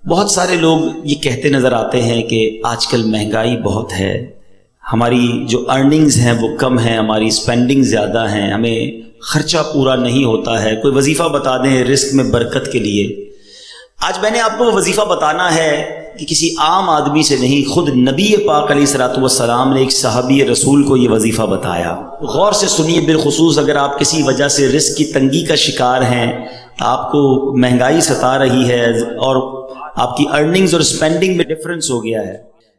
بہت سارے لوگ یہ کہتے نظر آتے ہیں کہ آج کل مہنگائی بہت ہے، ہماری جو ارننگز ہیں وہ کم ہیں، ہماری اسپینڈنگ زیادہ ہیں، ہمیں خرچہ پورا نہیں ہوتا ہے، کوئی وظیفہ بتا دیں رزق میں برکت کے لیے۔ آج میں نے آپ کو وہ وظیفہ بتانا ہے کہ کسی عام آدمی سے نہیں، خود نبی پاک علیہ الصلوۃ والسلام نے ایک صحابی رسول کو یہ وظیفہ بتایا۔ غور سے سنیے، بالخصوص اگر آپ کسی وجہ سے رزق کی تنگی کا شکار ہیں، آپ کو مہنگائی ستا رہی ہے اور آپ کی ارننگز اور اسپینڈنگ میں ڈفرنس ہو گیا ہے۔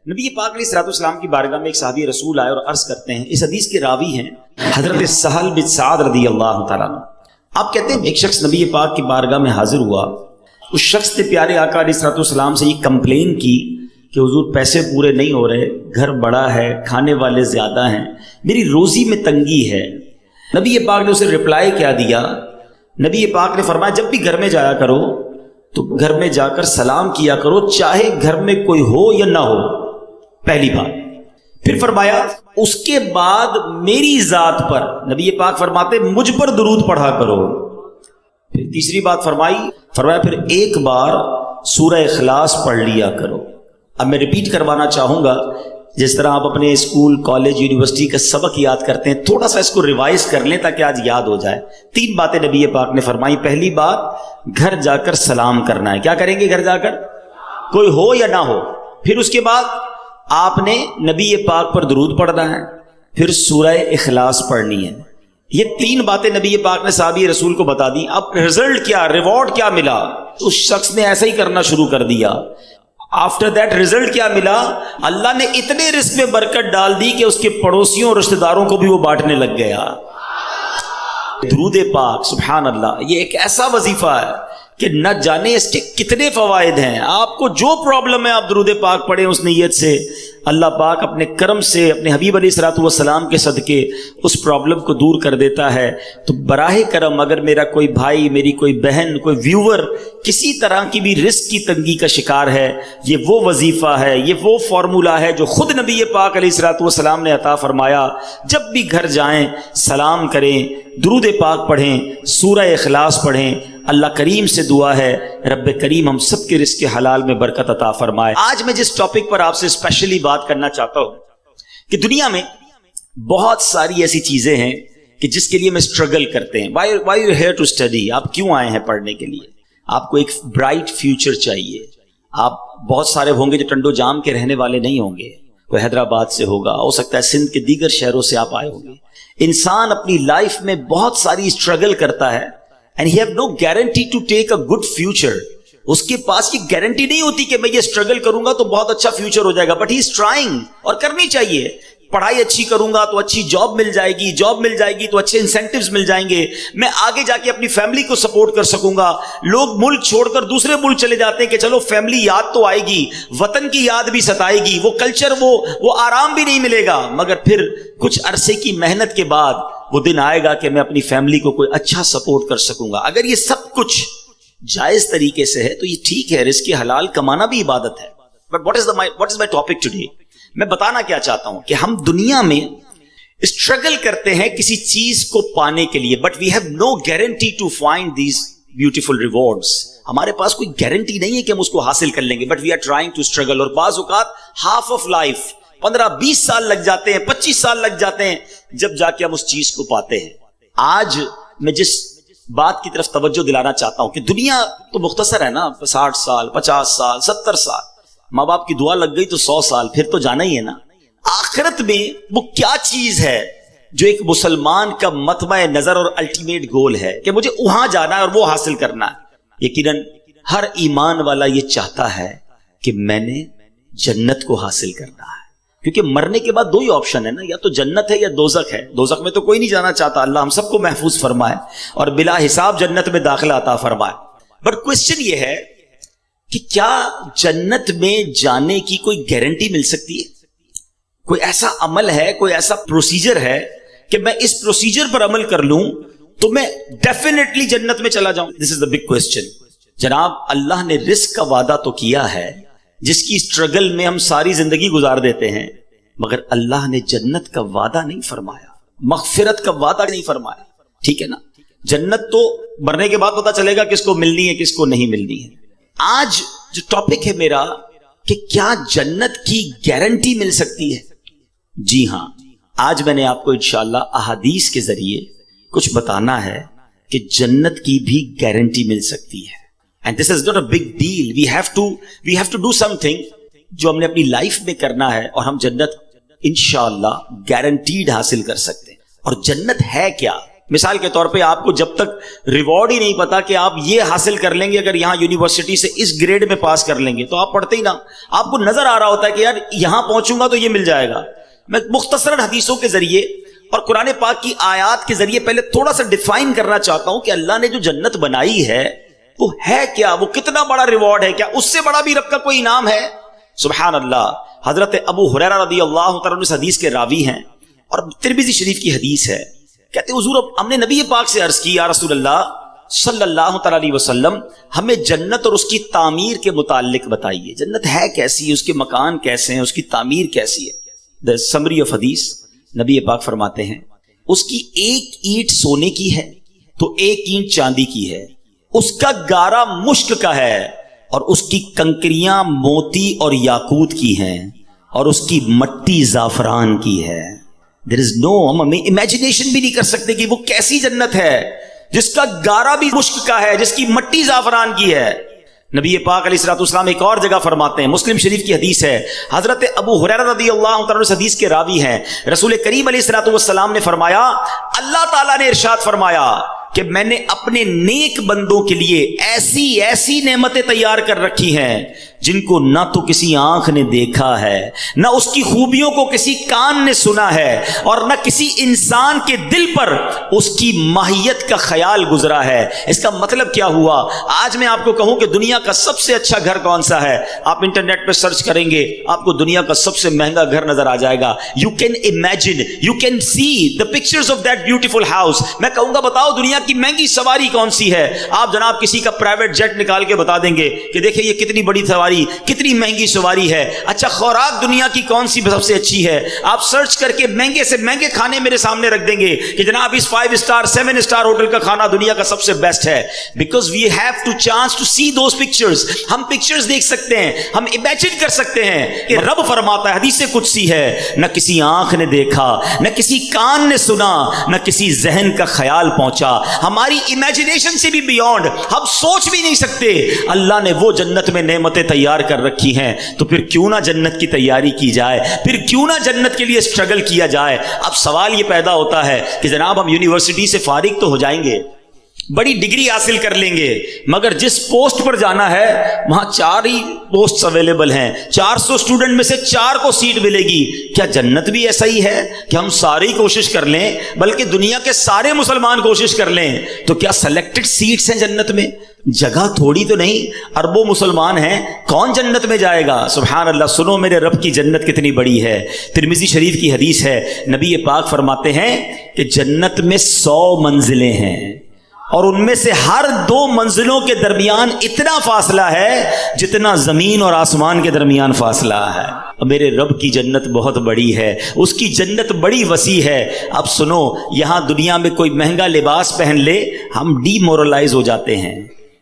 نبی پاک علیہ الصلوۃ والسلام کی بارگاہ میں ایک صحابی رسول آئے اور عرض کرتے ہیں، اس حدیث کے راوی ہیں حضرت سہل بن سعد رضی اللہ تعالیٰ عنہ۔ آپ کہتے ہیں ایک شخص نبی پاک کی بارگاہ میں حاضر ہوا، اس شخص نے پیارے آقا علیہ الصلوۃ والسلام سے یہ کمپلین کی کہ حضور پیسے پورے نہیں ہو رہے، گھر بڑا ہے، کھانے والے زیادہ ہیں، میری روزی میں تنگی ہے۔ نبی پاک نے اسے رپلائی کیا دیا؟ نبی پاک نے فرمایا جب بھی گھر میں جایا کرو تو گھر میں جا کر سلام کیا کرو، چاہے گھر میں کوئی ہو یا نہ ہو، پہلی بات۔ پھر فرمایا اس کے بعد میری ذات پر، نبی پاک فرماتے مجھ پر درود پڑھا کرو۔ پھر تیسری بات فرمایا پھر ایک بار سورہ اخلاص پڑھ لیا کرو۔ اب میں ریپیٹ کروانا چاہوں گا، جس طرح آپ اپنے اسکول، کالج، یونیورسٹی کا سبق یاد کرتے ہیں، تھوڑا سا اس کو ریوائز کر لیں تاکہ آج یاد ہو جائے۔ 3 باتیں نبی پاک نے فرمائی۔ پہلی بات، گھر جا کر سلام کرنا ہے۔ کیا کریں گے گھر جا کر؟ کوئی ہو یا نہ ہو۔ پھر اس کے بعد آپ نے نبی پاک پر درود پڑھنا ہے، پھر سورہ اخلاص پڑھنی ہے۔ یہ 3 باتیں نبی پاک نے صحابی رسول کو بتا دی۔ اب رزلٹ کیا، ریوارڈ کیا ملا؟ اس شخص نے ایسا ہی کرنا شروع کر دیا۔ آفٹر دیٹ رزلٹ کیا ملا؟ اللہ نے اتنے رزق میں برکت ڈال دی کہ اس کے پڑوسیوں اور رشتہ داروں کو بھی وہ بانٹنے لگ گیا۔ درود پاک، سبحان اللہ، یہ ایک ایسا وظیفہ ہے کہ نہ جانے اس کے کتنے فوائد ہیں۔ آپ کو جو پرابلم ہے آپ درود پاک پڑھیں اس نیت سے، اللہ پاک اپنے کرم سے اپنے حبیب علیہ الصلوۃ والسلام کے صدقے اس پرابلم کو دور کر دیتا ہے۔ تو براہ کرم اگر میرا کوئی بھائی، میری کوئی بہن، کوئی ویور کسی طرح کی بھی رزق کی تنگی کا شکار ہے، یہ وہ وظیفہ ہے، یہ وہ فارمولہ ہے جو خود نبی پاک علیہ الصلوۃ والسلام نے عطا فرمایا۔ جب بھی گھر جائیں سلام کریں، درود پاک پڑھیں، سورہ اخلاص پڑھیں۔ اللہ کریم سے دعا ہے رب کریم ہم سب کے رزق حلال میں برکت عطا فرمائے۔ آج میں جس ٹاپک پر آپ سے اسپیشلی بات کرنا چاہتا ہوں کہ دنیا میں بہت ساری ایسی چیزیں ہیں کہ جس کے لیے میں اسٹرگل کرتے ہیں۔ Why you here to study? آپ کیوں آئے ہیں پڑھنے کے لیے؟ آپ کو ایک برائٹ فیوچر چاہیے۔ آپ بہت سارے ہوں گے جو ٹنڈو جام کے رہنے والے نہیں ہوں گے، کوئی حیدرآباد سے ہوگا، ہو سکتا ہے سندھ کے دیگر شہروں سے آپ آئے ہوں گے۔ انسان اپنی لائف میں بہت ساری اسٹرگل کرتا ہے and he have no guarantee to take a good future۔ اس کے پاس یہ گارنٹی نہیں ہوتی کہ میں یہ اسٹرگل کروں گا تو بہت اچھا فیوچر ہو جائے گا، بٹ ہی از ٹرائنگ، اور کرنی چاہیے۔ پڑھائی اچھی کروں گا تو اچھی جاب مل جائے گی، جاب مل جائے گی تو اچھے انسینٹیوز مل جائیں گے، میں آگے جا کے اپنی فیملی کو سپورٹ کر سکوں گا۔ لوگ ملک چھوڑ کر دوسرے ملک چلے جاتے ہیں کہ چلو فیملی یاد تو آئے گی، وطن کی یاد بھی ستائے گی، وہ کلچر، وہ آرام بھی نہیں ملے گا، مگر پھر کچھ عرصے کی محنت کے بعد وہ دن آئے گا کہ میں اپنی فیملی کو کوئی اچھا سپورٹ کر سکوں گا۔ اگر یہ سب کچھ جائز طریقے سے ہے تو یہ ٹھیک ہے، رزق حلال کمانا بھی عبادت ہے۔ But what is my topic today؟ میں بتانا کیا چاہتا ہوں کہ ہم دنیا میں اسٹرگل کرتے ہیں کسی چیز کو پانے کے لیے، but we have no guarantee to find these beautiful rewards. ہمارے پاس کوئی گارنٹی نہیں ہے کہ ہم اس کو حاصل کر لیں گے، but we are trying to struggle. اور بعض اوقات ہاف آف لائف 15-20 سال لگ جاتے ہیں، 25 سال لگ جاتے ہیں جب جا کے ہم اس چیز کو پاتے ہیں۔ آج میں جس بات کی طرف توجہ دلانا چاہتا ہوں کہ دنیا تو مختصر ہے نا، 60 سال، 50 سال، 70 سال، ماں باپ کی دعا لگ گئی تو 100 سال، پھر تو جانا ہی ہے نا۔ آخرت میں وہ کیا چیز ہے جو ایک مسلمان کا مطمع نظر اور الٹیمیٹ گول ہے کہ مجھے وہاں جانا ہے اور وہ حاصل کرنا ہے؟ یقیناً ہر ایمان والا یہ چاہتا ہے کہ میں نے جنت کو حاصل کرنا ہے، کیونکہ مرنے کے بعد 2 ہی آپشن ہے نا، یا تو جنت ہے یا دوزخ ہے۔ دوزخ میں تو کوئی نہیں جانا چاہتا، اللہ ہم سب کو محفوظ فرمائے اور بلا حساب جنت میں داخلہ عطا فرمائے۔ بٹ کوسچن یہ ہے کہ کیا جنت میں جانے کی کوئی گارنٹی مل سکتی ہے؟ کوئی ایسا عمل ہے، کوئی ایسا پروسیجر ہے کہ میں اس پروسیجر پر عمل کر لوں تو میں ڈیفینیٹلی جنت میں چلا جاؤں؟ دس از دا بگ کوسچن۔ جناب اللہ نے رزق کا وعدہ تو کیا ہے جس کی اسٹرگل میں ہم ساری زندگی گزار دیتے ہیں، مگر اللہ نے جنت کا وعدہ نہیں فرمایا، مغفرت کا وعدہ نہیں فرمایا۔ ٹھیک ہے نا، جنت تو مرنے کے بعد پتا چلے گا کس کو ملنی ہے کس کو نہیں ملنی ہے۔ آج جو ٹاپک ہے میرا کہ کیا جنت کی گارنٹی مل سکتی ہے؟ جی ہاں، آج میں نے آپ کو انشاءاللہ احادیث کے ذریعے کچھ بتانا ہے کہ جنت کی بھی گارنٹی مل سکتی ہے. And this is not a big deal. We have to do something جو ہم نے اپنی لائف میں کرنا ہے اور ہم جنت انشاءاللہ گارنٹیڈ حاصل کر سکتے ہیں. اور جنت ہے کیا؟ مثال کے طور پہ آپ کو جب تک ریوارڈ ہی نہیں پتا کہ آپ یہ حاصل کر لیں گے اگر یہاں یونیورسٹی سے اس گریڈ میں پاس کر لیں گے تو آپ پڑھتے ہی نہ. آپ کو نظر آ رہا ہوتا ہے کہ یار یہاں پہنچوں گا تو یہ مل جائے گا. میں مختصر حدیثوں کے ذریعے اور قرآن پاک کی آیات کے ذریعے پہلے تھوڑا سا ڈیفائن کرنا چاہتا ہوں کہ اللہ نے جو جنت بنائی ہے وہ ہے کیا، وہ کتنا بڑا ریوارڈ ہے، کیا اس سے بڑا بھی رب کا کوئی انعام ہے؟ سبحان اللہ. حضرت ابو ہریرہ رضی اللہ تعالیٰ اس حدیث کے راوی ہیں اور ترمذی شریف کی حدیث ہے. کہتے حضور ہم نے نبی پاک سے عرض کی یا رسول اللہ صلی اللہ تعالیٰ علیہ وسلم ہمیں جنت اور اس کی تعمیر کے متعلق بتائیے. جنت ہے کیسی ہے، اس کے مکان کیسے ہیں، اس کی تعمیر کیسی ہے؟ دا سمری آف حدیث. نبی پاک فرماتے ہیں اس کی ایک اینٹ سونے کی ہے تو ایک اینٹ چاندی کی ہے، اس کا گارا مشک کا ہے اور اس کی کنکریاں موتی اور یاقوت کی ہیں اور اس کی مٹی زعفران کی ہے. There is no، ہم امیجنیشن بھی نہیں کر سکتے کہ وہ کیسی جنت ہے جس کا گارا بھی مشک کا ہے، جس کی مٹی زعفران کی ہے. نبی پاک علیہ الصلوۃ والسلام ایک اور جگہ فرماتے ہیں، مسلم شریف کی حدیث ہے، حضرت ابو ہریرہ رضی اللہ تعالیٰ اس حدیث کے راوی ہیں، رسول کریم علیہ الصلوۃ والسلام نے فرمایا اللہ تعالیٰ نے ارشاد فرمایا کہ میں نے اپنے نیک بندوں کے لیے ایسی ایسی نعمتیں تیار کر رکھی ہیں جن کو نہ تو کسی آنکھ نے دیکھا ہے، نہ اس کی خوبیوں کو کسی کان نے سنا ہے، اور نہ کسی انسان کے دل پر اس کی ماہیت کا خیال گزرا ہے. اس کا مطلب کیا ہوا؟ آج میں آپ کو کہوں کہ دنیا کا سب سے اچھا گھر کون سا ہے، آپ انٹرنیٹ پہ سرچ کریں گے آپ کو دنیا کا سب سے مہنگا گھر نظر آ جائے گا. You can imagine, you can see the pictures of that beautiful house. میں کہوں گا بتاؤ دنیا کی مہنگی سواری کون سی ہے، آپ جناب کسی کا پرائیویٹ جیٹ نکال کے بتا دیں گے کہ دیکھیں یہ کتنی بڑی سواری، کتنی مہنگی سواری ہے. اچھا خوراک دنیا کی کون سی سب سے اچھی ہے، آپ سرچ کر کے مہنگے سے مہنگے کھانے میرے سامنے رکھ دیں گے کہ جناب اس 5 اسٹار 7 اسٹار ہوٹل کا کھانا دنیا کا سب سے بیسٹ ہے. Because we have to chance to see those pictures. ہم پکچرز دیکھ سکتے ہیں، ہم امیجن کر سکتے ہیں کہ رب فرماتا ہے، حدیث قدسی ہے، نہ کسی آنکھ نے دیکھا، نہ کسی کان نے سنا، نہ کسی ذہن کا خیال پہنچا. ہماری امیجنیشن سے بھی بیونڈ، ہم سوچ بھی نہیں سکتے. اللہ نے وہ جنت میں نعمتیں تیار کر رکھی ہیں تو پھر کیوں نہ جنت کی تیاری کی جائے، پھر کیوں نہ جنت کے لیے سٹرگل کیا جائے. اب سوال یہ پیدا ہوتا ہے کہ جناب ہم یونیورسٹی سے فارغ تو ہو جائیں گے، بڑی ڈگری حاصل کر لیں گے، مگر جس پوسٹ پر جانا ہے وہاں 4 ہی پوسٹ اویلیبل ہیں، 400 اسٹوڈنٹ میں سے 4 کو سیٹ ملے گی. کیا جنت بھی ایسا ہی ہے کہ ہم سارے ہی کوشش کر لیں، بلکہ دنیا کے سارے مسلمان کوشش کر لیں تو کیا سلیکٹڈ سیٹس ہیں جنت میں؟ جگہ تھوڑی تو نہیں، اربوں مسلمان ہیں، کون جنت میں جائے گا؟ سبحان اللہ. سنو میرے رب کی جنت کتنی بڑی ہے. ترمذی شریف کی حدیث ہے، نبی پاک فرماتے ہیں کہ جنت میں 100 منزلیں ہیں اور ان میں سے ہر 2 منزلوں کے درمیان اتنا فاصلہ ہے جتنا زمین اور آسمان کے درمیان فاصلہ ہے. میرے رب کی جنت بہت بڑی ہے، اس کی جنت بڑی وسیع ہے. اب سنو، یہاں دنیا میں کوئی مہنگا لباس پہن لے ہم ڈی مورلائز ہو جاتے ہیں،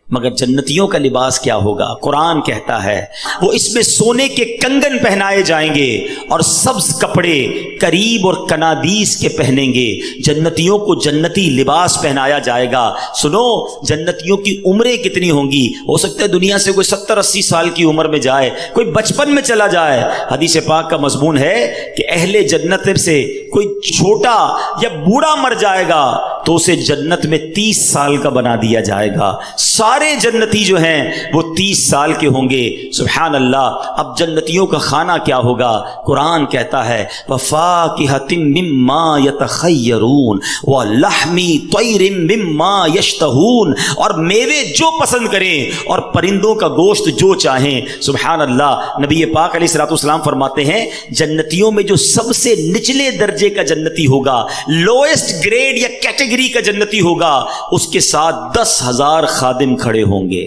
مگر جنتیوں کا لباس کیا ہوگا؟ قرآن کہتا ہے وہ اس میں سونے کے کنگن پہنائے جائیں گے اور سبز کپڑے قریب اور کنادیس کے پہنیں گے. جنتیوں کو جنتی لباس پہنایا جائے گا. سنو، جنتیوں کی عمریں کتنی ہوں گی؟ ہو سکتا ہے دنیا سے کوئی 70-80 سال کی عمر میں جائے، کوئی بچپن میں چلا جائے. حدیث پاک کا مضمون ہے کہ اہل جنت سے کوئی چھوٹا یا بوڑھا مر جائے گا تو اسے جنت میں 30 سال کا بنا دیا جائے گا. سارے جنتی جو ہیں وہ 30 سال کے ہوں گے. سبحان اللہ. اب جنتیوں کا کھانا کیا ہوگا؟ قرآن کہتا ہے وَفَاكِهَةٍ مِّمَّا يَتَخَيَّرُونَ وَلَحْمِ طَيْرٍ مِّمَّا يَشْتَهُونَ، اور میوے جو پسند کریں اور پرندوں کا گوشت جو چاہیں. سبحان اللہ. نبی پاک علیہ الصلوۃ والسلام فرماتے ہیں جنتیوں میں جو سب سے نچلے درجے کا جنتی ہوگا، لوئسٹ گریڈ یا کیٹیگری کا جنتی ہوگا، اس کے ساتھ 10,000 خادم کھڑے ہوں گے.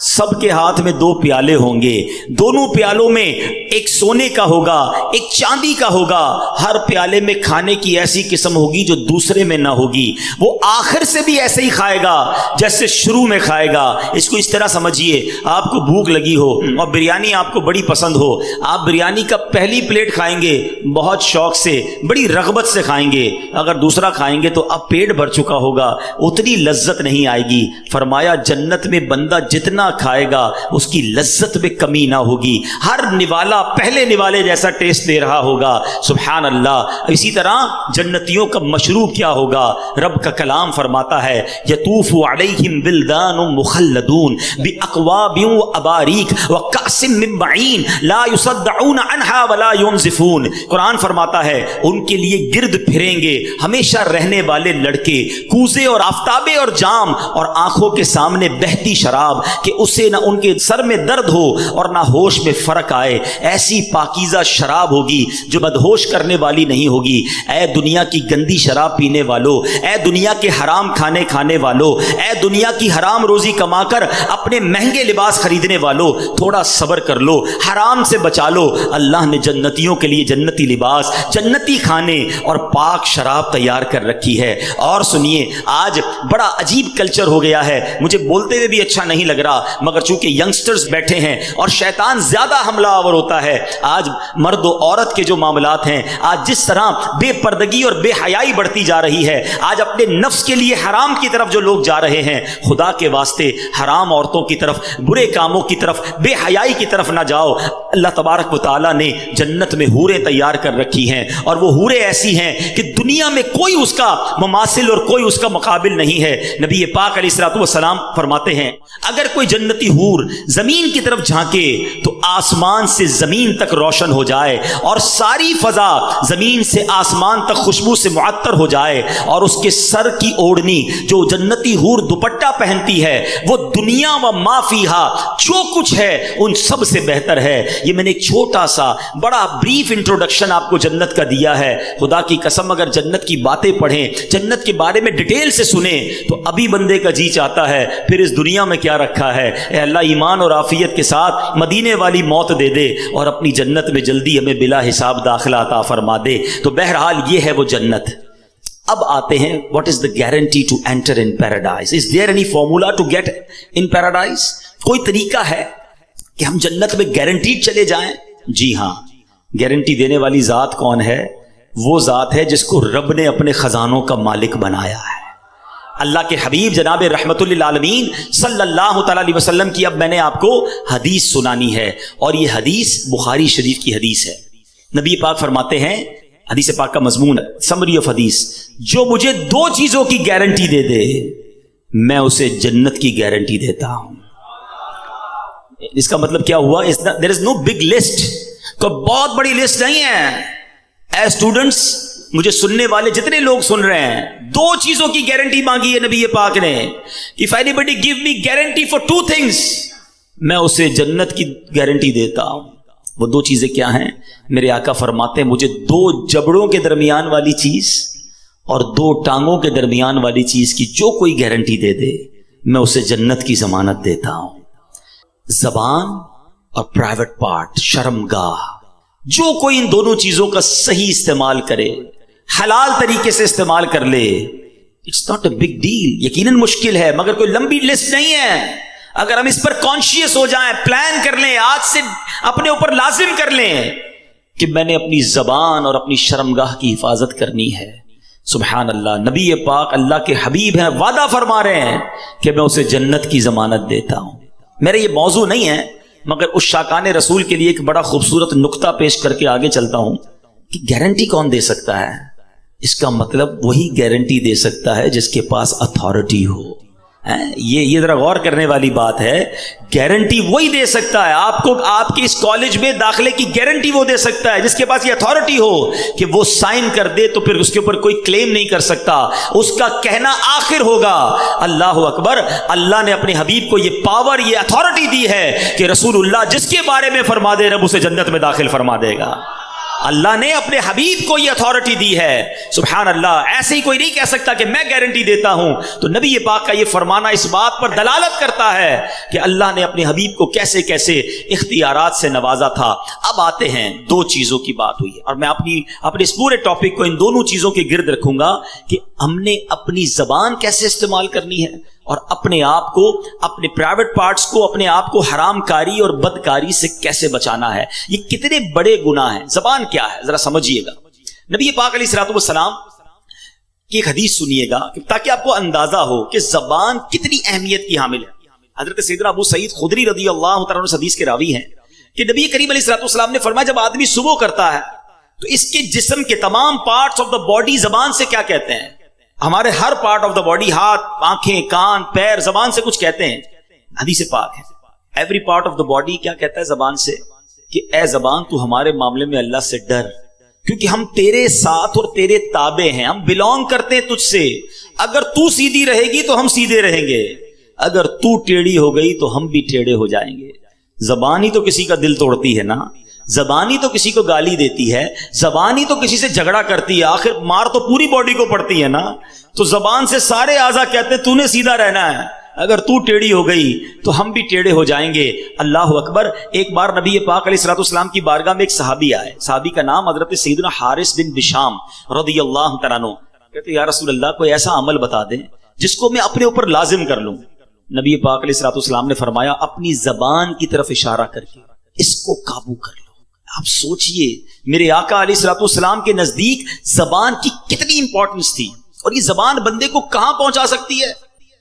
سب کے ہاتھ میں 2 پیالے ہوں گے، دونوں پیالوں میں ایک سونے کا ہوگا، ایک چاندی کا ہوگا، ہر پیالے میں کھانے کی ایسی قسم ہوگی جو دوسرے میں نہ ہوگی، وہ آخر سے بھی ایسے ہی کھائے گا جیسے شروع میں کھائے گا۔ اس کو اس طرح سمجھیے، آپ کو بھوک لگی ہو اور بریانی آپ کو بڑی پسند ہو، آپ بریانی کا پہلی پلیٹ کھائیں گے بہت شوق سے، بڑی رغبت سے کھائیں گے، اگر دوسرا کھائیں گے تو اب پیٹ بھر چکا ہوگا، اتنی لذت نہیں آئے گی۔ فرمایا جنت میں بندہ جتنا کھائے گا اس کی لذت میں کمی نہ ہوگی، ہر نوالا پہلے نوالے جیسا ٹیسٹ دے رہا ہوگا۔ سبحان اللہ۔ اسی طرح جنتیوں کا مشروب کیا ہوگا؟ رب کا کلام فرماتا ہے یطوف علیہم ولدان مخلدون باکواب واباریک وکأس من معین لا یصدعون عنها ولا ينزفون۔ قرآن فرماتا ہے ان کے لیے گرد پھریں گے ہمیشہ رہنے والے لڑکے، کوزے اور آفتابے اور جام اور آنکھوں کے سامنے بہتی شراب کہ اسے نہ ان کے سر میں درد ہو اور نہ ہوش میں فرق آئے۔ ایسی پاکیزہ شراب ہوگی جو بدہوش کرنے والی نہیں ہوگی۔ اے دنیا کی گندی شراب پینے والو، اے دنیا کے حرام کھانے والو، اے دنیا کی حرام روزی کما کر اپنے مہنگے لباس خریدنے والو، تھوڑا صبر کر لو، حرام سے بچا لو۔ اللہ نے جنتیوں کے لیے جنتی لباس، جنتی کھانے اور پاک شراب تیار کر رکھی ہے۔ اور سنیے، آج بڑا عجیب کلچر ہو گیا ہے، مجھے بولتے ہوئے بھی اچھا نہیں لگ رہا، مگر چونکہ ینگسٹرز بیٹھے ہیں اور شیطان زیادہ حملہ آور ہوتا ہے، آج مرد و عورت کے جو معاملات ہیں، آج جس طرح بے پردگی اور بے حیائی بڑھتی جا رہی ہے، آج اپنے نفس کے لیے حرام کی طرف جو لوگ جا رہے ہیں، خدا کے واسطے حرام عورتوں کی طرف، برے کاموں کی طرف، بے حیائی کی طرف نہ جاؤ۔ اللہ تبارک و تعالیٰ نے جنت میں حوریں تیار کر رکھی ہیں، اور وہ حوریں ایسی ہیں کہ دنیا میں کوئی اس کا مماثل اور کوئی اس کا مقابل نہیں ہے۔ نبی پاک علیہ الصلوۃ والسلام فرماتے ہیں اگر کوئی جنتی حور زمین کی طرف جھانکے تو آسمان سے زمین تک روشن ہو جائے اور ساری فضا زمین سے آسمان تک خوشبو سے معطر ہو جائے، اور اس کے سر کی اوڑھنی جو جنتی حور دوپٹہ پہنتی ہے وہ دنیا و ما فیہا جو کچھ ہے ان سب سے بہتر ہے۔ یہ میں نے ایک چھوٹا سا بڑا بریف انٹروڈکشن آپ کو جنت کا دیا ہے۔ خدا کی قسم اگر جنت کی باتیں پڑھیں، جنت کے بارے میں ڈیٹیل سے سنیں تو ابھی بندے کا جی چاہتا ہے پھر اس دنیا میں کیا رکھا ہے۔ اے اللہ ایمان اور عافیت کے ساتھ مدینے والی موت دے دے اور اپنی جنت میں جلدی ہمیں بلا حساب داخلہ عطا فرما دے۔ تو بہرحال یہ ہے وہ جنت۔ اب آتے ہیں what is the guarantee to enter in paradise? Is there any formula to get in paradise? کوئی طریقہ ہے کہ ہم جنت میں گارنٹیڈ چلے جائیں؟ جی ہاں، گارنٹی دینے والی ذات کون ہے؟ وہ ذات ہے جس کو رب نے اپنے خزانوں کا مالک بنایا ہے۔ اللہ کے حبیب جناب رحمت للعالمین صلی اللہ تعالی علیہ وسلم کی اب میں نے آپ کو حدیث سنانی ہے، اور یہ حدیث بخاری شریف کی حدیث ہے۔ نبی پاک فرماتے ہیں، حدیث پاک کا مضمون سمری آف حدیث، جو مجھے 2 چیزوں کی گارنٹی دے دے میں اسے جنت کی گارنٹی دیتا ہوں۔ اس کا مطلب کیا ہوا؟ there is no big list، کوئی بہت بڑی لسٹ نہیں ہے۔ اے اسٹوڈنٹس، مجھے سننے والے جتنے لوگ سن رہے ہیں، 2 چیزوں کی گارنٹی مانگی ہے نبی پاک نے۔ if anybody give me guarantee for 2 things، میں اسے جنت کی گارنٹی دیتا ہوں۔ وہ 2 چیزیں کیا ہیں؟ میرے آقا فرماتے ہیں مجھے 2 جبڑوں کے درمیان والی چیز اور 2 ٹانگوں کے درمیان والی چیز کی جو کوئی گارنٹی دے دے میں اسے جنت کی ضمانت دیتا ہوں۔ زبان اور پرائیویٹ پارٹ، شرمگاہ، جو کوئی ان دونوں چیزوں کا صحیح استعمال کرے، حلال طریقے سے استعمال کر لے، it's not a big deal. یقیناً مشکل ہے مگر کوئی لمبی لسٹ نہیں ہے۔ اگر ہم اس پر کانشیس ہو جائیں، پلان کر لیں، آج سے اپنے اوپر لازم کر لیں کہ میں نے اپنی زبان اور اپنی شرمگاہ کی حفاظت کرنی ہے۔ سبحان اللہ، نبی پاک اللہ کے حبیب ہیں، وعدہ فرما رہے ہیں کہ میں اسے جنت کی ضمانت دیتا ہوں۔ میرا یہ موضوع نہیں ہے مگر اس شاکان رسول کے لیے ایک بڑا خوبصورت نقطہ پیش کر کے آگے چلتا ہوں کہ گارنٹی کون دے سکتا ہے؟ اس کا مطلب وہی گارنٹی دے سکتا ہے جس کے پاس اتھارٹی ہو۔ یہ ذرا غور کرنے والی بات ہے۔ گارنٹی وہی دے سکتا ہے آپ کو، آپ کے اس کالج میں داخلے کی گارنٹی وہ دے سکتا ہے جس کے پاس یہ اتھارٹی ہو کہ وہ سائن کر دے تو پھر اس کے اوپر کوئی کلیم نہیں کر سکتا، اس کا کہنا آخر ہوگا۔ اللہ اکبر، اللہ نے اپنے حبیب کو یہ پاور، یہ اتھارٹی دی ہے کہ رسول اللہ جس کے بارے میں فرما دے رب اسے جنت میں داخل فرما دے گا۔ اللہ نے اپنے حبیب کو یہ اتھارٹی دی ہے. سبحان اللہ. ایسے ہی کوئی نہیں کہہ سکتا کہ میں گارنٹی دیتا ہوں. تو نبی پاک کا یہ فرمانا اس بات پر دلالت کرتا ہے کہ اللہ نے اپنے حبیب کو کیسے کیسے اختیارات سے نوازا تھا. اب آتے ہیں دو چیزوں کی بات ہوئی ہے اور میں اپنے اس پورے ٹاپک کو ان دونوں چیزوں کے گرد رکھوں گا کہ ہم نے اپنی زبان کیسے استعمال کرنی ہے اور اپنے آپ کو، اپنے پرائیویٹ پارٹس کو، اپنے آپ کو حرام کاری اور بدکاری سے کیسے بچانا ہے. یہ کتنے بڑے گناہ ہیں. زبان کیا ہے ذرا سمجھیے گا. نبی پاک علیہ الصلوۃ والسلام کی ایک حدیث سنیے گا تاکہ آپ کو اندازہ ہو کہ زبان کتنی اہمیت کی حامل ہے. حضرت سیدنا ابو سعید خدری رضی اللہ تعالیٰ عنہ حدیث کے راوی ہیں کہ نبی کریم علیہ الصلوۃ والسلام نے فرمایا جب آدمی صبح کرتا ہے تو اس کے جسم کے تمام پارٹس آف دا باڈی زبان سے کیا کہتے ہیں. ہمارے ہر پارٹ آف دا باڈی، ہاتھ، آنکھیں، کان، پیر، زبان سے کچھ کہتے ہیں. حدیث پاک ہے every part of the body کیا کہتا ہے زبان سے کہ اے زبان تو ہمارے معاملے میں اللہ سے ڈر، کیونکہ ہم تیرے ساتھ اور تیرے تابع ہیں، ہم بلونگ کرتے ہیں تجھ سے. اگر تو سیدھی رہے گی تو ہم سیدھے رہیں گے، اگر تو ٹیڑھی ہو گئی تو ہم بھی ٹیڑھے ہو جائیں گے. زبان ہی تو کسی کا دل توڑتی ہے نا، زبان ہی تو کسی کو گالی دیتی ہے، زبان ہی تو کسی سے جھگڑا کرتی ہے. آخر مار تو پوری باڈی کو پڑتی ہے نا. تو زبان سے سارے اعضاء کہتے ہیں تو نے سیدھا رہنا ہے، اگر تو ٹیڑھی ہو گئی تو ہم بھی ٹیڑھے ہو جائیں گے. اللہ اکبر. ایک بار نبی پاک علیہ الصلوۃ والسلام کی بارگاہ میں ایک صحابی آئے. صحابی کا نام حضرت سیدنا حارث بن بشام رضی اللہ تعالیٰ عنہ. کہتے یا رسول اللہ کوئی ایسا عمل بتا دیں جس کو میں اپنے اوپر لازم کر لوں. نبی پاک علیہ الصلوۃ والسلام نے فرمایا اپنی زبان کی طرف اشارہ کر کے اس کو قابو کر لو. آپ سوچئے میرے آقا علیہ الصلوۃ والسلام کے نزدیک زبان کی کتنی امپورٹنس تھی، اور یہ زبان بندے کو کہاں پہنچا سکتی ہے؟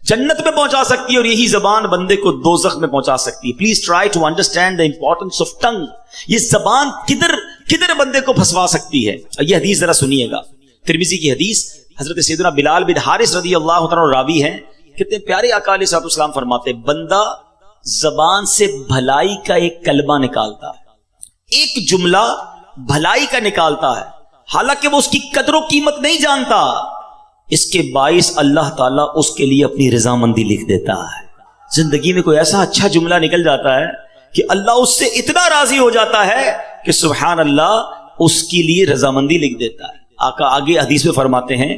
جنت میں پہنچا سکتی ہے، اور یہی زبان بندے کو دوزخ میں پہنچا سکتی ہے. Please try to understand the importance of thing. یہ زبان کدھر بندے کو پھنسوا سکتی ہے. یہ حدیث ذرا سنیے گا، ترمذی کی حدیث. حضرت سیدنا بلال بن حارث رضی اللہ عنہ راوی ہیں. کتنے پیارے آقا علیہ الصلوۃ والسلام فرماتے بندہ زبان سے بھلائی کا ایک کلمہ نکالتا ہے، ایک جملہ بھلائی کا نکالتا ہے، حالانکہ وہ اس کی قدر و قیمت نہیں جانتا، اس کے باعث اللہ تعالیٰ اس کے لیے اپنی رضامندی لکھ دیتا ہے. زندگی میں کوئی ایسا اچھا جملہ نکل جاتا ہے کہ اللہ اس سے اتنا راضی ہو جاتا ہے کہ سبحان اللہ اس کے لیے رضامندی لکھ دیتا ہے. آقا آگے حدیث میں فرماتے ہیں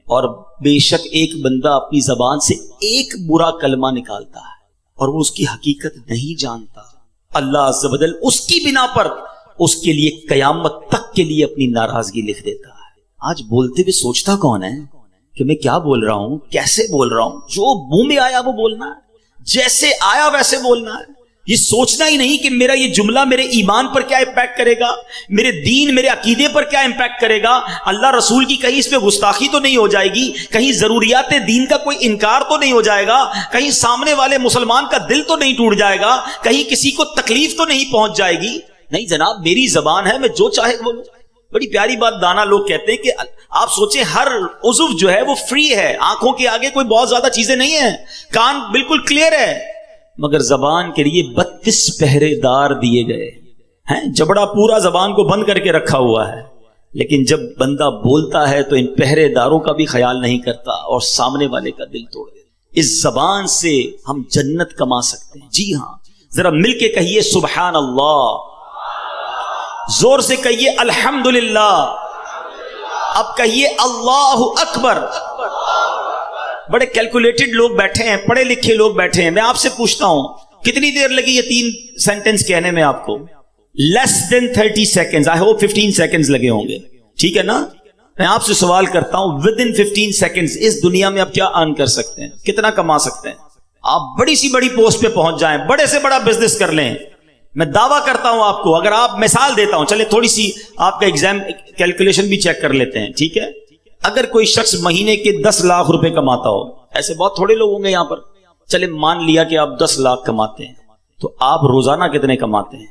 اور بے شک ایک بندہ اپنی زبان سے ایک برا کلمہ نکالتا ہے اور وہ اس کی حقیقت نہیں جانتا، اللہ عز و جل اس کی بنا پر اس کے لیے قیامت تک کے لیے اپنی ناراضگی لکھ دیتا ہے. آج بولتے ہوئے سوچتا کون ہے کہ میں کیا بول رہا ہوں، کیسے بول رہا ہوں؟ جو منہ میں آیا وہ بولنا ہے، جیسے آیا ویسے بولنا ہے. یہ سوچنا ہی نہیں کہ میرا یہ جملہ میرے ایمان پر کیا امپیکٹ کرے گا، میرے دین، میرے عقیدے پر کیا امپیکٹ کرے گا، اللہ رسول کی کہیں اس پہ گستاخی تو نہیں ہو جائے گی، کہیں ضروریات دین کا کوئی انکار تو نہیں ہو جائے گا، کہیں سامنے والے مسلمان کا دل تو نہیں ٹوٹ جائے گا، کہیں کسی کو تکلیف تو نہیں پہنچ جائے گی. نہیں جناب، میری زبان ہے، میں جو چاہے بولوں. بڑی پیاری بات دانا لوگ کہتے ہیں کہ آپ سوچیں ہر عضو جو ہے وہ فری ہے، آنکھوں کے آگے کوئی بہت زیادہ چیزیں نہیں ہیں، کان بالکل کلیئر ہے، مگر زبان کے لیے 32 پہرے دار دیے گئے ہیں. جبڑا پورا زبان کو بند کر کے رکھا ہوا ہے، لیکن جب بندہ بولتا ہے تو ان پہرے داروں کا بھی خیال نہیں کرتا اور سامنے والے کا دل توڑ دیتا. اس زبان سے ہم جنت کما سکتے ہیں. جی ہاں، ذرا مل کے کہیے سبحان اللہ، زور سے کہیے الحمدللہ، اب کہیے اللہ اکبر. بڑے کیلکولیٹڈ لوگ بیٹھے ہیں، پڑھے لکھے لوگ بیٹھے ہیں. میں آپ سے پوچھتا ہوں کتنی دیر لگی یہ 3 سینٹنس کہنے میں آپ کو؟ لیس دین 30 سیکنڈز. آئی ہوپ 15 سیکنڈز لگے ہوں گے، ٹھیک ہے نا؟ میں آپ سے سوال کرتا ہوں ود ان 15 سیکنڈز اس دنیا میں آپ کیا ارن کر سکتے ہیں، کتنا کما سکتے ہیں؟ آپ بڑی سی بڑی پوسٹ پہ پہنچ جائیں، بڑے سے بڑا بزنس کر لیں. میں دعویٰ کرتا ہوں آپ کو، اگر آپ مثال دیتا ہوں، چلے تھوڑی سی آپ کا ایگزام کیلکولیشن بھی چیک کر لیتے ہیں، ٹھیک ہے؟ اگر کوئی شخص مہینے کے 10 لاکھ روپے کماتا ہو، ایسے بہت تھوڑے لوگ ہوں گے یہاں پر، چلے مان لیا کہ آپ 10 لاکھ کماتے ہیں، تو آپ روزانہ کتنے کماتے ہیں؟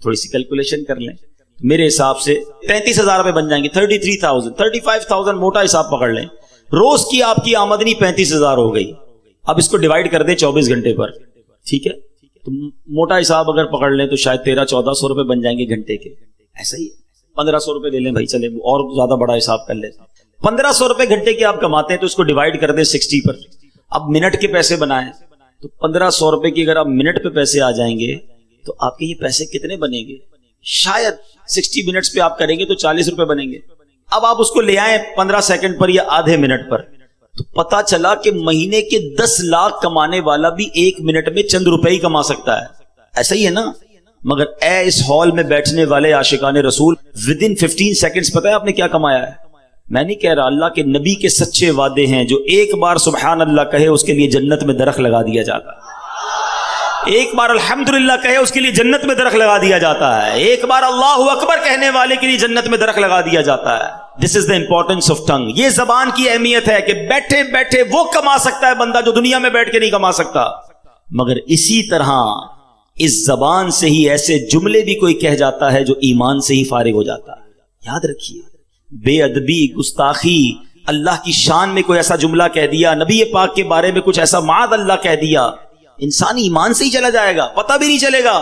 تھوڑی سی کیلکولیشن کر لیں. میرے حساب سے 35,000 روپے بن جائیں گے. 33,000 35,000 موٹا حساب پکڑ لیں. روز کی آپ کی آمدنی 35,000 ہو گئی. اب اس کو ڈیوائڈ کر دیں 24 گھنٹے پر، ٹھیک ہے؟ تو موٹا حساب اگر پکڑ لیں تو شاید 1300-1400 روپے بن جائیں گے گھنٹے کے. ایسا ہی ہے. 1500 روپے لے لیں بھائی، چلے اور زیادہ بڑا حساب کر لیں. 1500 روپے گھنٹے کے آپ کماتے ہیں تو اس کو ڈیوائڈ کر دیں 60 پر. اب منٹ کے پیسے بنائیں تو 1500 روپے کی اگر آپ منٹ پہ پیسے آ جائیں گے تو آپ کے یہ پیسے کتنے بنیں گے؟ شاید 60 منٹس پہ آپ کریں گے تو 40 روپے بنیں گے. اب آپ اس کو لے آئیں 15 سیکنڈ پر یا آدھے منٹ پر, تو پتا چلا کہ مہینے کے 10 لاکھ کمانے والا بھی 1 منٹ میں چند روپے ہی کما سکتا ہے. ایسا ہی ہے نا؟ مگر اے اس ہال میں بیٹھنے والے عاشقان رسول, ودن 15 سیکنڈز پتا ہے آپ نے کیا کمایا ہے؟ میں نہیں کہہ رہا, اللہ کے نبی کے سچے وعدے ہیں. جو ایک بار سبحان اللہ کہے اس کے لیے جنت میں درخت لگا دیا جاتا ہے. ایک بار الحمدللہ کہے اس کے لیے جنت میں درخت لگا دیا جاتا ہے. ایک بار اللہ اکبر کہنے والے کے لیے جنت میں درخت لگا دیا جاتا ہے. دس از دا امپورٹنس آف ٹنگ. یہ زبان کی اہمیت ہے کہ بیٹھے بیٹھے وہ کما سکتا ہے بندہ جو دنیا میں بیٹھ کے نہیں کما سکتا. مگر اسی طرح اس زبان سے ہی ایسے جملے بھی کوئی کہہ جاتا ہے جو ایمان سے ہی فارغ ہو جاتا ہے. یاد رکھیے, بے ادبی, گستاخی, اللہ کی شان میں کوئی ایسا جملہ کہہ دیا, نبی پاک کے بارے میں کچھ ایسا معاذ اللہ کہہ دیا, انسان ایمان سے ہی چلا جائے گا, پتہ بھی نہیں چلے گا.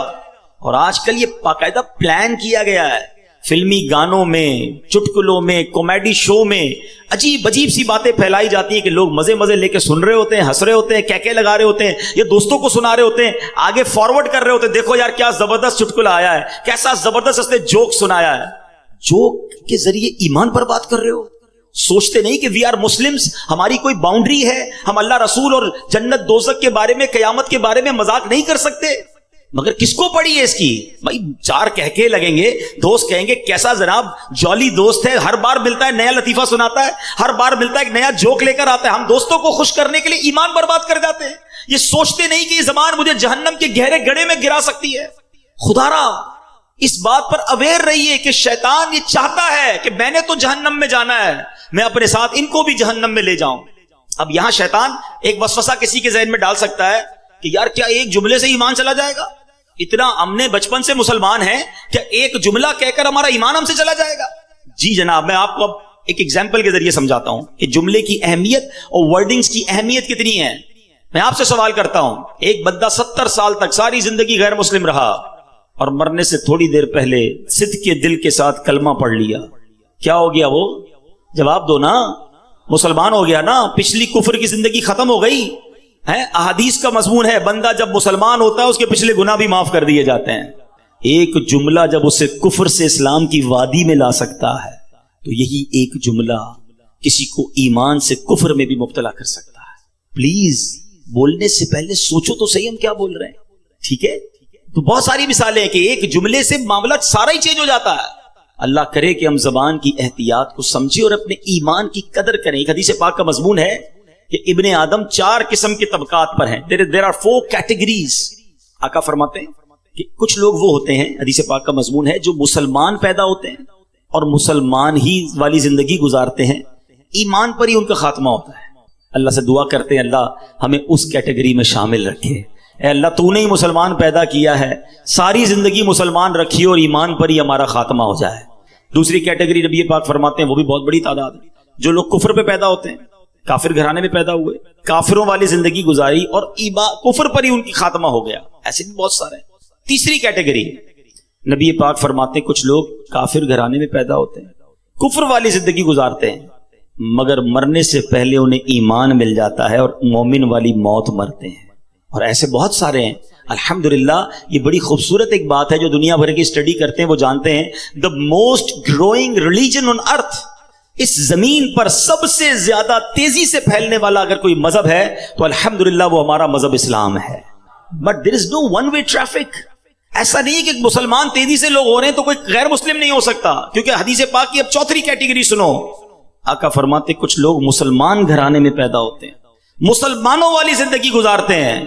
اور آج کل یہ باقاعدہ پلان کیا گیا ہے, فلمی گانوں میں, چٹکلوں میں, کامیڈی شو میں عجیب عجیب سی باتیں پھیلائی جاتی ہیں کہ لوگ مزے مزے لے کے سن رہے ہوتے ہیں, ہنس رہے ہوتے ہیں, کہکے لگا رہے ہوتے ہیں, یہ دوستوں کو سنا رہے ہوتے ہیں, آگے فارورڈ کر رہے ہوتے ہیں, دیکھو یار کیا زبردست چٹکلا آیا ہے, کیسا زبردست اس نے جوک سنایا ہے. جوک کے ذریعے ایمان پر بات کر رہے ہو. سوچتے نہیں کہ وی آر مسلمز, ہماری کوئی باؤنڈری ہے, ہم اللہ رسول اور جنت دوزخ کے بارے میں, قیامت کے بارے میں مذاق نہیں کر سکتے. مگر کس کو پڑی ہے اس کی؟ بھائی 4 کہکے لگیں گے, دوست کہیں گے کیسا جناب جولی دوست ہے, ہر بار ملتا ہے نیا لطیفہ سناتا ہے, ہر بار ملتا ہے ایک نیا جوک لے کر آتا ہے. ہم دوستوں کو خوش کرنے کے لیے ایمان برباد کر جاتے ہیں. یہ سوچتے نہیں کہ یہ زبان مجھے جہنم کے گہرے گڑھے میں گرا سکتی ہے. خدا را اس بات پر اویئر رہیے کہ شیطان یہ چاہتا ہے کہ میں نے تو جہنم میں جانا ہے, میں اپنے ساتھ ان کو بھی جہنم میں لے جاؤں. اب یہاں شیطان ایک وسوسہ کسی کے ذہن میں ڈال سکتا ہے کہ یار کیا ایک جملے سے ایمان چلا جائے گا؟ اتنا ہم نے بچپن سے مسلمان ہیں, کیا ایک جملہ کہہ کر ہمارا ایمان ہم سے چلا جائے گا؟ جی جناب, میں آپ کو اب ایک ایگزامپل کے ذریعے سمجھاتا ہوں کہ جملے کی اہمیت اور ورڈنگز کی اہمیت کتنی ہے. میں آپ سے سوال کرتا ہوں, ایک بندہ 70 سال تک ساری زندگی غیر مسلم رہا اور مرنے سے تھوڑی دیر پہلے صدق کے دل کے ساتھ کلمہ پڑھ لیا, کیا ہو گیا؟ وہ جواب دو نا, مسلمان ہو گیا نا, پچھلی کفر کی زندگی ختم ہو گئی ہے. احادیث کا مضمون ہے بندہ جب مسلمان ہوتا ہے اس کے پچھلے گناہ بھی معاف کر دیے جاتے ہیں. ایک جملہ جب اسے کفر سے اسلام کی وادی میں لا سکتا ہے تو یہی ایک جملہ کسی کو ایمان سے کفر میں بھی مبتلا کر سکتا ہے. پلیز بولنے سے پہلے سوچو تو صحیح ہم کیا بول رہے ہیں. ٹھیک ہے, تو بہت ساری مثالیں ہیں کہ ایک جملے سے معاملہ سارا ہی چینج ہو جاتا ہے. اللہ کرے کہ ہم زبان کی احتیاط کو سمجھیں اور اپنے ایمان کی قدر کریں. ایک حدیث پاک کا مضمون ہے کہ ابن آدم 4 قسم کے طبقات پر ہیں. there are 4 categories. آقا فرماتے ہیں کہ کچھ لوگ وہ ہوتے ہیں, حدیث پاک کا مضمون ہے, جو مسلمان پیدا ہوتے ہیں اور مسلمان ہی والی زندگی گزارتے ہیں, ایمان پر ہی ان کا خاتمہ ہوتا ہے. اللہ سے دعا کرتے ہیں اللہ ہمیں اس کیٹیگری میں شامل رکھے. اے اللہ تو نے ہی مسلمان پیدا کیا ہے, ساری زندگی مسلمان رکھیے اور ایمان پر ہی ہمارا خاتمہ ہو جائے. دوسری کیٹیگری نبی پاک فرماتے ہیں وہ بھی بہت بڑی تعداد ہے, جو لوگ کفر پہ پیدا ہوتے ہیں, کافر گھرانے میں پیدا ہوئے, کافروں والی زندگی گزاری اور کفر پر ہی ان کی خاتمہ ہو گیا. ایسے بھی بہت سارے. تیسری کیٹیگری نبی پاک فرماتے ہیں کچھ لوگ کافر گھرانے میں پیدا ہوتے ہیں, کفر والی زندگی گزارتے ہیں, مگر مرنے سے پہلے انہیں ایمان مل جاتا ہے اور مومن والی موت مرتے ہیں. اور ایسے بہت سارے ہیں. الحمدللہ یہ بڑی خوبصورت ایک بات ہے جو دنیا بھر کی اسٹڈی کرتے ہیں وہ جانتے ہیں the most growing religion on earth, اس زمین پر سب سے زیادہ تیزی سے پھیلنے والا اگر کوئی مذہب ہے تو الحمدللہ وہ ہمارا مذہب اسلام ہے. But there is no one way traffic. ایسا نہیں کہ مسلمان تیزی سے لوگ ہو رہے ہیں تو کوئی غیر مسلم نہیں ہو سکتا, کیونکہ حدیث پاک کی اب 4تھی کیٹیگری سنو. آقا فرماتے کچھ لوگ مسلمان گھرانے میں پیدا ہوتے ہیں, مسلمانوں والی زندگی گزارتے ہیں,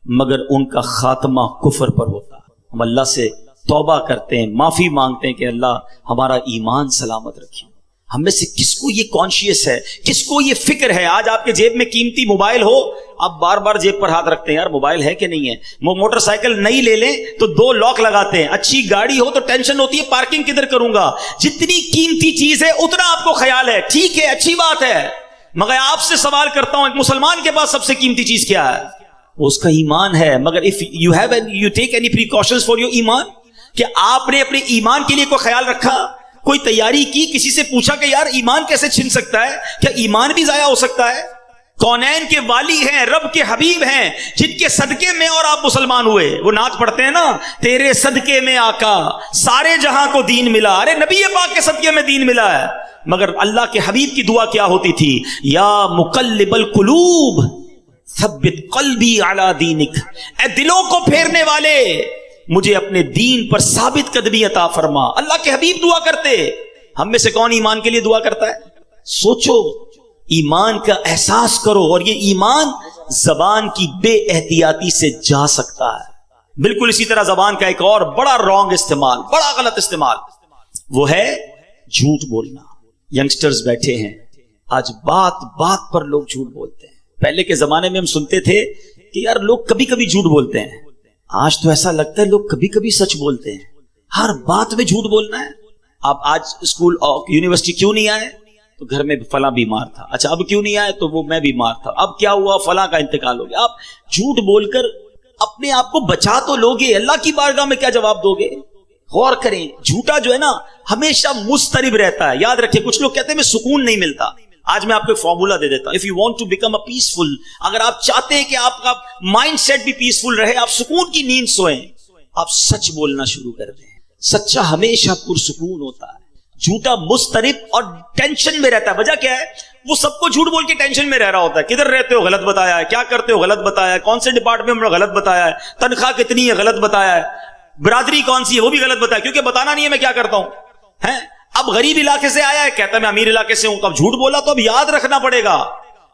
مگر ان کا خاتمہ کفر پر ہوتا ہے. ہم اللہ سے توبہ کرتے ہیں, معافی مانگتے ہیں کہ اللہ ہمارا ایمان سلامت رکھیں. ہم میں سے کس کو یہ کانشیس ہے, کس کو یہ فکر ہے؟ آج آپ کے جیب میں قیمتی موبائل ہو, آپ بار بار جیب پر ہاتھ رکھتے ہیں, یار موبائل ہے کہ نہیں ہے. موٹر سائیکل نئی لے لیں تو 2 لاک لگاتے ہیں, اچھی گاڑی ہو تو ٹینشن ہوتی ہے پارکنگ کدھر کروں گا. جتنی قیمتی چیز ہے اتنا آپ کو خیال ہے, ٹھیک ہے اچھی بات ہے, مگر آپ سے سوال کرتا ہوں ایک مسلمان کے پاس سب سے قیمتی چیز کیا ہے؟ اس کا ایمان ہے. مگر if you take any precautions for your ایمان, کہ آپ نے اپنے ایمان کے لیے کوئی خیال رکھا, کوئی تیاری کی, کسی سے پوچھا کہ یار ایمان کیسے چھن سکتا ہے, کیا ایمان بھی ضائع ہو سکتا ہے؟ کونین کے والی ہیں، رب کے حبیب ہیں، جن کے صدقے میں اور آپ مسلمان ہوئے. وہ نعت پڑھتے ہیں نا، تیرے صدقے میں آقا سارے جہاں کو دین ملا. ارے نبی پاک کے صدقے میں دین ملا ہے. مگر اللہ کے حبیب کی دعا کیا ہوتی تھی؟ یا مقلب القلوب ثبت قلبی علی دینک، اے دلوں کو پھیرنے والے مجھے اپنے دین پر ثابت قدمی عطا فرما. اللہ کے حبیب دعا کرتے. ہم میں سے کون ایمان کے لیے دعا کرتا ہے؟ سوچو، ایمان کا احساس کرو. اور یہ ایمان زبان کی بے احتیاطی سے جا سکتا ہے. بالکل اسی طرح زبان کا ایک اور بڑا رانگ استعمال، بڑا غلط استعمال، وہ ہے جھوٹ بولنا. ینگسٹرز بیٹھے ہیں، آج بات بات پر لوگ جھوٹ بولتے ہیں. پہلے کے زمانے میں ہم سنتے تھے کہ یار لوگ کبھی کبھی جھوٹ بولتے ہیں. آج تو ایسا لگتا ہے لوگ کبھی کبھی سچ بولتے ہیں. ہر بات میں جھوٹ بولنا ہے. آپ آج اسکول یونیورسٹی کیوں نہیں آئے؟ تو گھر میں فلاں بیمار تھا. اچھا اب کیوں نہیں آئے؟ تو وہ میں بیمار تھا. اب کیا ہوا؟ فلاں کا انتقال ہو گیا. آپ جھوٹ بول کر اپنے آپ کو بچا تو لوگے، اللہ کی بارگاہ میں کیا جواب دو گے؟ غور کریں. جھوٹا جو ہے نا ہمیشہ مضطرب رہتا ہے. یاد رکھیں، کچھ لوگ کہتے ہیں میں سکون نہیں ملتا. آج میں آپ کو ایک فارمولا دے دیتا ہوں. If you want to become a peaceful, اگر آپ چاہتے ہیں کہ آپ کا مائنڈ سیٹ بھی پیسفل رہے، آپ سکون کی نیند سوئیں، آپ سچ بولنا شروع کر دیں. سچا ہمیشہ پرسکون ہوتا ہے. جھوٹا مضطرب اور ٹینشن میں رہتا ہے. وجہ کیا ہے؟ وہ سب کو جھوٹ بول کے ٹینشن میں رہ رہا ہوتا ہے. کدھر رہتے ہو؟ غلط بتایا ہے. کیا کرتے ہو؟ غلط بتایا ہے. کون سے ڈپارٹمنٹ میں؟ غلط بتایا ہے. تنخواہ کتنی ہے؟ غلط بتایا ہے. برادری کون سی ہے؟ وہ بھی غلط بتایا، کیونکہ بتانا نہیں ہے میں کیا کرتا ہوں. اب غریب علاقے سے آیا ہے، کہتا ہے میں امیر علاقے سے ہوں. اب جھوٹ بولا تو اب یاد رکھنا پڑے گا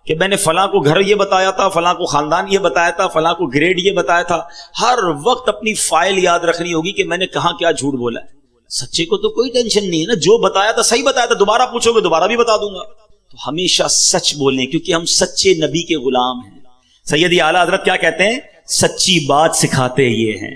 کہ میں نے فلاں کو گھر یہ بتایا تھا، فلاں کو خاندان یہ بتایا تھا، فلاں کو گریڈ یہ بتایا تھا. ہر وقت اپنی فائل یاد رکھنی ہوگی کہ میں نے کہاں کیا جھوٹ بولا ہے. سچے کو تو کوئی ٹینشن نہیں ہے نا، جو بتایا تھا صحیح بتایا تھا، دوبارہ پوچھو گے دوبارہ بھی بتا دوں گا. تو ہمیشہ سچ بولیں، کیونکہ ہم سچے نبی کے غلام ہیں. سیدی اعلیٰ حضرت کیا کہتے ہیں؟ سچی بات سکھاتے یہ ہیں،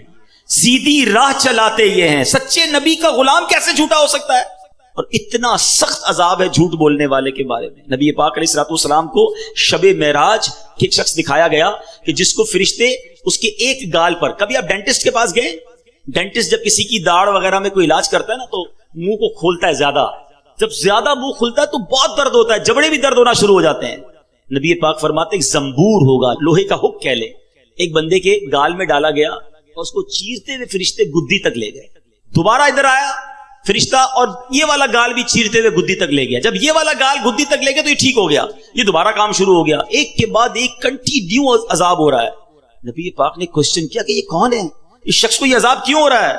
سیدھی راہ چلاتے یہ ہیں. سچے نبی کا غلام کیسے جھوٹا ہو سکتا ہے؟ اور اتنا سخت عذاب ہے جھوٹ بولنے والے کے بارے میں. نبی پاک علیہ الصلوۃ والسلام کو شب معراج ایک شخص دکھایا گیا کہ جس کو فرشتے اس کے ایک گال پر، کبھی آپ ڈینٹسٹ کے پاس گئے؟ ڈینٹسٹ جب کسی کی داڑھ وغیرہ میں کوئی علاج کرتا ہے نا تو منہ کو کھولتا ہے زیادہ. جب زیادہ منہ کھلتا ہے تو بہت درد ہوتا ہے، جبڑے بھی درد ہونا شروع ہو جاتے ہیں. نبی پاک فرماتے ایک زنبور ہوگا، لوہے کا ہک کہہ لے، ایک بندے کے گال میں ڈالا گیا اور اس کو چیرتے ہوئے فرشتے گدی تک لے گئے. دوبارہ ادھر آیا فرشتہ اور یہ والا گال بھی چیرتے ہوئے گدی تک لے گیا. جب یہ والا گال گدی تک لے گیا تو یہ ٹھیک ہو گیا. یہ دوبارہ کام شروع ہو گیا. ایک کے بعد ایک کنٹینیو عذاب ہو رہا ہے. نبی پاک نے کوسچن کیا کہ یہ کون ہے؟ اس شخص کو یہ عذاب کیوں ہو رہا ہے؟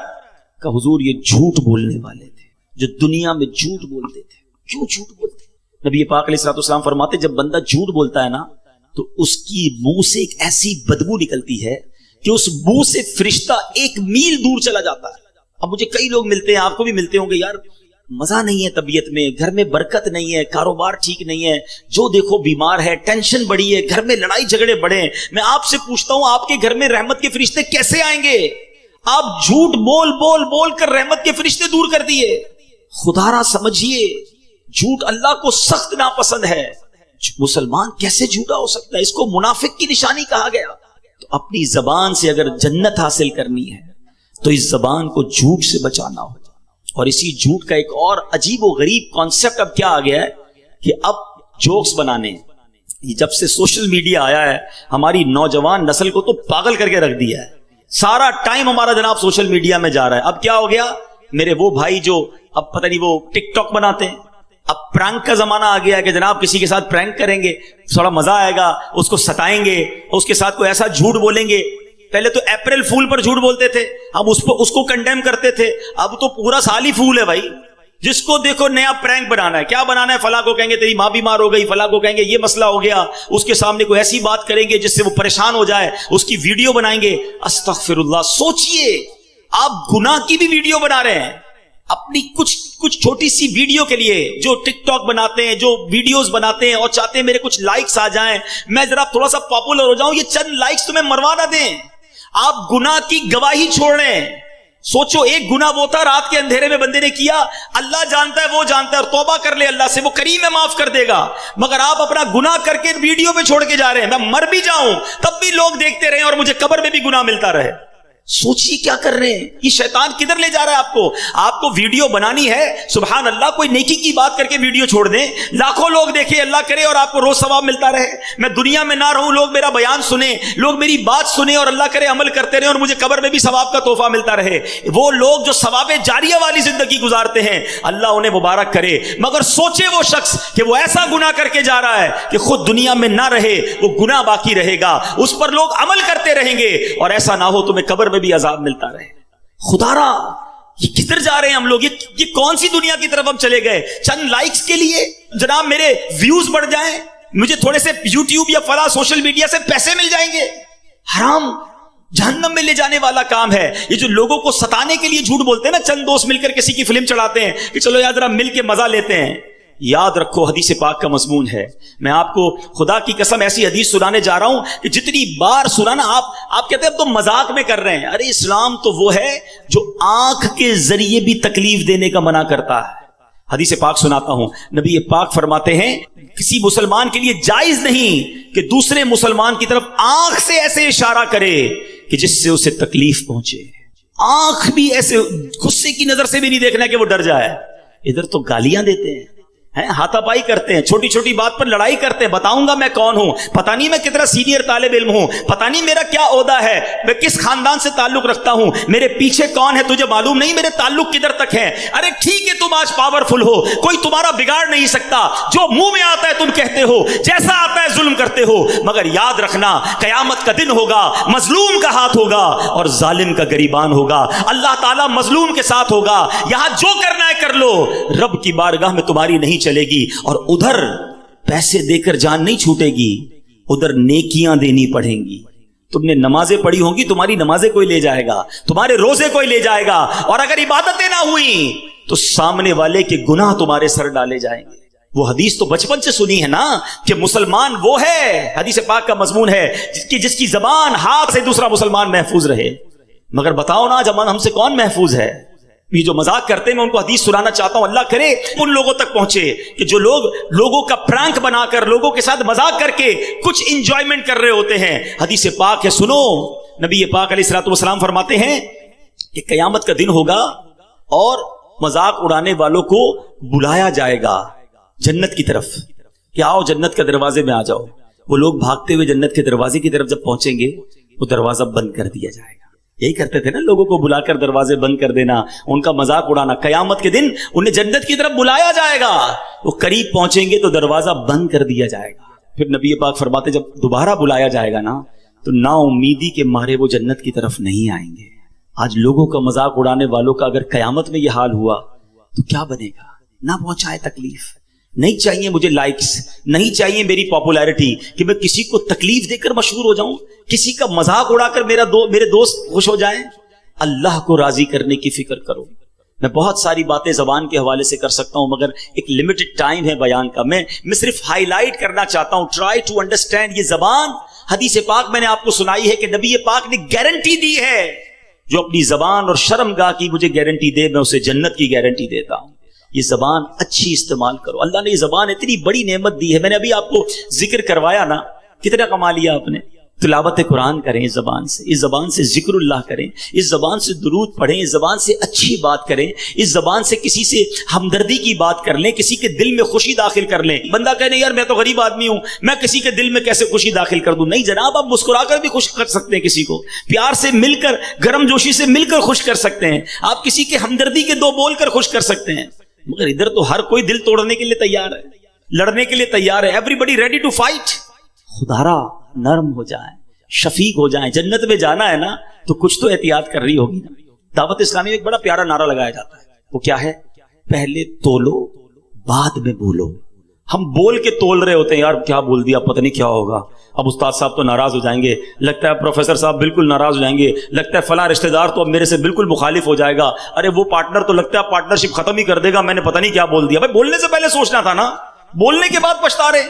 کہ حضور یہ جھوٹ بولنے والے تھے جو دنیا میں جھوٹ بولتے تھے. کیوں جھوٹ بولتے؟ نبی پاک علیہ الصلوۃ والسلام فرماتے جب بندہ جھوٹ بولتا ہے نا تو اس کی منہ سے ایک ایسی بدبو نکلتی ہے کہ اس منہ سے فرشتہ 1 میل دور چلا جاتا ہے. اب مجھے کئی لوگ ملتے ہیں، آپ کو بھی ملتے ہوں گے، یار مزہ نہیں ہے طبیعت میں، گھر میں برکت نہیں ہے، کاروبار ٹھیک نہیں ہے، جو دیکھو بیمار ہے، ٹینشن بڑی ہے، گھر میں لڑائی جھگڑے بڑے ہیں. میں آپ سے پوچھتا ہوں آپ کے گھر میں رحمت کے فرشتے کیسے آئیں گے؟ آپ جھوٹ بول بول بول کر رحمت کے فرشتے دور کر دیے. خدا را سمجھیے، جھوٹ اللہ کو سخت ناپسند ہے. مسلمان کیسے جھوٹا ہو سکتا ہے؟ اس کو منافق کی نشانی کہا گیا. تو اپنی زبان سے اگر جنت حاصل کرنی ہے تو اس زبان کو جھوٹ سے بچانا ہوگا. اور اسی جھوٹ کا ایک اور عجیب و غریب کانسیپٹ اب کیا آ گیا ہے کہ اب جوکس بنانے، جب سے سوشل میڈیا آیا ہے ہماری نوجوان نسل کو تو پاگل کر کے رکھ دیا ہے. سارا ٹائم ہمارا جناب سوشل میڈیا میں جا رہا ہے. اب کیا ہو گیا میرے وہ بھائی جو اب پتہ نہیں وہ ٹک ٹاک بناتے ہیں، اب پرینک کا زمانہ آ گیا ہے کہ جناب کسی کے ساتھ پرینک کریں گے، تھوڑا مزہ آئے گا، اس کو ستائیں گے، اس کے ساتھ کوئی ایسا جھوٹ بولیں گے. پہلے تو اپریل فول پر جھوٹ بولتے تھے، اب اس کو کنڈیم کرتے تھے، اب تو پورا سال ہی فول ہے بھائی. جس کو دیکھو نیا پرینک بنانا ہے. کیا بنانا ہے؟ فلاں کو کہیں گے تیری ماں بیمار ہو گئی، فلاں کو کہیں گے یہ مسئلہ ہو گیا، اس کے سامنے کوئی ایسی بات کریں گے جس سے وہ پریشان ہو جائے، اس کی ویڈیو بنائیں گے. استغفر اللہ. سوچئے آپ گناہ کی بھی ویڈیو بنا رہے ہیں اپنی کچھ چھوٹی سی ویڈیو کے لیے. جو ٹک ٹاک بناتے ہیں، جو ویڈیوز بناتے ہیں اور چاہتے ہیں میرے کچھ لائکس آ جائیں، میں ذرا تھوڑا سا پاپولر ہو جاؤں، یہ چند لائکس تمہیں مروا نہ دیں. آپ گناہ کی گواہی چھوڑ رہے ہیں. سوچو ایک گناہ وہ تھا رات کے اندھیرے میں بندے نے کیا، اللہ جانتا ہے وہ جانتا ہے، اور توبہ کر لے اللہ سے، وہ کریم ہے معاف کر دے گا. مگر آپ اپنا گناہ کر کے ویڈیو پہ چھوڑ کے جا رہے ہیں. میں مر بھی جاؤں تب بھی لوگ دیکھتے رہے اور مجھے قبر میں بھی گناہ ملتا رہے. سوچیے کیا کر رہے ہیں, یہ شیطان کدھر لے جا رہا ہے آپ کو ویڈیو بنانی ہے, سبحان اللہ, کوئی نیکی کی بات کر کے ویڈیو چھوڑ دیں, لاکھوں لوگ دیکھیں, اللہ کرے اور آپ کو روز ثواب ملتا رہے. میں دنیا میں نہ رہوں, لوگ میرا بیان سنیں, لوگ میری بات سنیں اور اللہ کرے عمل کرتے رہیں اور مجھے قبر میں بھی ثواب کا تحفہ ملتا رہے. وہ لوگ جو ثواب جاریہ والی زندگی گزارتے ہیں, اللہ انہیں مبارک کرے. مگر سوچے وہ شخص کہ وہ ایسا گناہ کر کے جا رہا ہے کہ خود دنیا میں نہ رہے, وہ گناہ باقی رہے گا, اس پر لوگ عمل کرتے رہیں گے, اور ایسا نہ ہو تمہیں قبر میں بھی عذاب ملتا رہے. خدا را, یہ کدھر جا رہے ہیں ہم لوگ, یہ کون سی دنیا کی طرف ہم چلے گئے؟ چند لائکس کے لیے جناب میرے ویوز بڑھ جائیں, مجھے تھوڑے سے یوٹیوب یا فلاں سوشل میڈیا سے پیسے مل جائیں گے. حرام, جہنم میں لے جانے والا کام ہے. یہ جو لوگوں کو ستانے کے لیے جھوٹ بولتے ہیں نا, چند دوست مل کر کسی کی فلم چڑھاتے ہیں کہ چلو یار ذرا مل کے مزہ لیتے ہیں. یاد رکھو حدیث پاک کا مضمون ہے. میں آپ کو خدا کی قسم ایسی حدیث سنانے جا رہا ہوں کہ جتنی بار سنانا آپ کہتے ہیں اب تو مذاق میں کر رہے ہیں. ارے اسلام تو وہ ہے جو آنکھ کے ذریعے بھی تکلیف دینے کا منع کرتا ہے. حدیث پاک سناتا ہوں, نبی پاک فرماتے ہیں کسی مسلمان کے لیے جائز نہیں کہ دوسرے مسلمان کی طرف آنکھ سے ایسے اشارہ کرے کہ جس سے اسے تکلیف پہنچے. آنکھ بھی ایسے غصے کی نظر سے بھی نہیں دیکھنا کہ وہ ڈر جائے. ادھر تو گالیاں دیتے ہیں, ہاتھا پائی کرتے ہیں, چھوٹی چھوٹی بات پر لڑائی کرتے ہیں. بتاؤں گا میں کون ہوں, پتہ نہیں میں کتنا سینئر طالب علم ہوں, پتہ نہیں میرا کیا عہدہ ہے, میں کس خاندان سے تعلق رکھتا ہوں, میرے پیچھے کون ہے تجھے معلوم نہیں, میرے تعلق کدھر تک ہے. ارے ٹھیک ہے تم آج پاورفل ہو, کوئی تمہارا بگاڑ نہیں سکتا, جو منہ میں آتا ہے تم کہتے ہو, جیسا آتا ہے ظلم کرتے ہو. مگر یاد رکھنا قیامت کا دن ہوگا, مظلوم کا ہاتھ ہوگا اور ظالم کا گریبان ہوگا. اللہ تعالیٰ مظلوم کے ساتھ ہوگا. یہاں جو کرنا ہے کر لو, رب کی بارگاہ میں تمہاری نہیں چلے گی. اور ادھر پیسے دے کر جان نہیں چھوٹے گی, ادھر نیکیاں دینی پڑیں گی. تم نے نمازیں پڑھی ہوں گی, تمہاری نمازیں کوئی لے جائے گا, تمہارے روزے کوئی لے جائے گا, اور اگر عبادتیں نہ ہوئی تو سامنے والے کے گناہ تمہارے سر ڈالے جائیں گے. وہ حدیث تو بچپن سے سنی ہے نا کہ مسلمان وہ ہے, حدیث پاک کا مضمون ہے, جس کی زبان ہاتھ سے دوسرا مسلمان محفوظ رہے. مگر بتاؤ نا جب ہم سے کون محفوظ ہے؟ یہ جو مذاق کرتے ہیں میں ان کو حدیث سنانا چاہتا ہوں, اللہ کرے ان لوگوں تک پہنچے کہ جو لوگوں کا پرانک بنا کر, لوگوں کے ساتھ مذاق کر کے کچھ انجوائمنٹ کر رہے ہوتے ہیں. حدیث پاک ہے, سنو. نبی پاک علیہ الصلوۃ والسلام فرماتے ہیں کہ قیامت کا دن ہوگا اور مذاق اڑانے والوں کو بلایا جائے گا جنت کی طرف کہ آؤ جنت کے دروازے میں آ جاؤ. وہ لوگ بھاگتے ہوئے جنت کے دروازے کی طرف جب پہنچیں گے, وہ دروازہ بند کر دیا جائے گا. یہی کرتے تھے نا, لوگوں کو بلا کر دروازے بند کر دینا, ان کا مذاق اڑانا. قیامت کے دن انہیں جنت کی طرف بلایا جائے گا, وہ قریب پہنچیں گے تو دروازہ بند کر دیا جائے گا. پھر نبی پاک فرماتے جب دوبارہ بلایا جائے گا نا تو نا امیدی کے مارے وہ جنت کی طرف نہیں آئیں گے. آج لوگوں کا مذاق اڑانے والوں کا اگر قیامت میں یہ حال ہوا تو کیا بنے گا؟ نہ پہنچائے تکلیف. نہیں چاہیے مجھے لائکس, نہیں چاہیے میری پاپولیرٹی کہ میں کسی کو تکلیف دے کر مشہور ہو جاؤں, کسی کا مذاق اڑا کر میرے دوست خوش ہو جائیں. اللہ کو راضی کرنے کی فکر کرو. میں بہت ساری باتیں زبان کے حوالے سے کر سکتا ہوں مگر ایک لمیٹڈ ٹائم ہے بیان کا. میں صرف ہائی لائٹ کرنا چاہتا ہوں. Try to understand. یہ زبان, حدیث پاک میں نے آپ کو سنائی ہے کہ نبی پاک نے گارنٹی دی ہے, جو اپنی زبان اور شرم گاہ کی مجھے گارنٹی دے میں اسے جنت کی گارنٹی دیتا ہوں. یہ زبان اچھی استعمال کرو. اللہ نے یہ زبان اتنی بڑی نعمت دی ہے. میں نے ابھی آپ کو ذکر کروایا نا, کتنا کما لیا آپ نے. تلاوت قرآن کریں اس زبان سے, اس زبان سے ذکر اللہ کریں, اس زبان سے درود پڑھیں, اس زبان سے اچھی بات کریں, اس زبان سے کسی سے ہمدردی کی بات کر لیں, کسی کے دل میں خوشی داخل کر لیں. بندہ کہنے یار میں تو غریب آدمی ہوں, میں کسی کے دل میں کیسے خوشی داخل کر دوں. نہیں جناب, آپ مسکرا کر بھی خوش کر سکتے ہیں, کسی کو پیار سے مل کر, گرم جوشی سے مل کر خوش کر سکتے ہیں. آپ کسی کے ہمدردی کے دو بول کر خوش کر سکتے ہیں. مگر ادھر تو ہر کوئی دل توڑنے کے لیے تیار ہے, لڑنے کے لیے تیار ہے. Everybody ready to fight. خدارا نرم ہو جائیں, شفیق ہو جائیں. جنت میں جانا ہے نا تو کچھ تو احتیاط کر رہی ہوگی نا. دعوت اسلامی میں ایک بڑا پیارا نعرہ لگایا جاتا ہے, وہ کیا ہے؟ پہلے تولو بعد میں بولو. ہم بول کے تول رہے ہوتے ہیں, یار کیا بول دیا, پتہ نہیں کیا ہوگا, اب استاد صاحب تو ناراض ہو جائیں گے, لگتا ہے پروفیسر صاحب بالکل ناراض ہو جائیں گے, لگتا ہے فلاں رشتہ دار تو اب میرے سے بالکل مخالف ہو جائے گا, ارے وہ پارٹنر تو لگتا ہے پارٹنرشپ ختم ہی کر دے گا, میں نے پتہ نہیں کیا بول دیا. بھائی بولنے سے پہلے سوچنا تھا نا, بولنے کے بعد پچھتا رہے.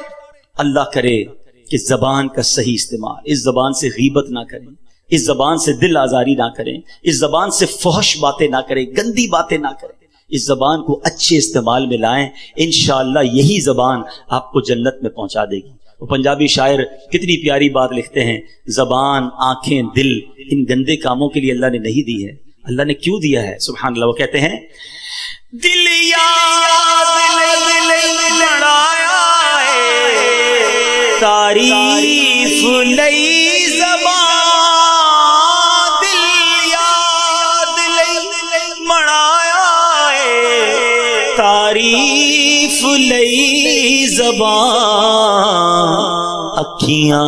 اللہ کرے کہ زبان کا صحیح استعمال, اس زبان سے غیبت نہ کریں, اس زبان سے دل آزاری نہ کریں, اس زبان سے فحش باتیں نہ کریں, گندی باتیں نہ کریں. اس زبان کو اچھے استعمال میں لائیں, انشاءاللہ یہی زبان آپ کو جنت میں پہنچا دے گی. وہ پنجابی شاعر کتنی پیاری بات لکھتے ہیں، زبان، آنکھیں، دل ان گندے کاموں کے لیے اللہ نے نہیں دی ہے، اللہ نے کیوں دیا ہے؟ سبحان اللہ۔ وہ کہتے ہیں دل بڑھایا تعریف لئی زبان، دل یاد لئی بڑھایا تعریف لئی زبان، اکھیاں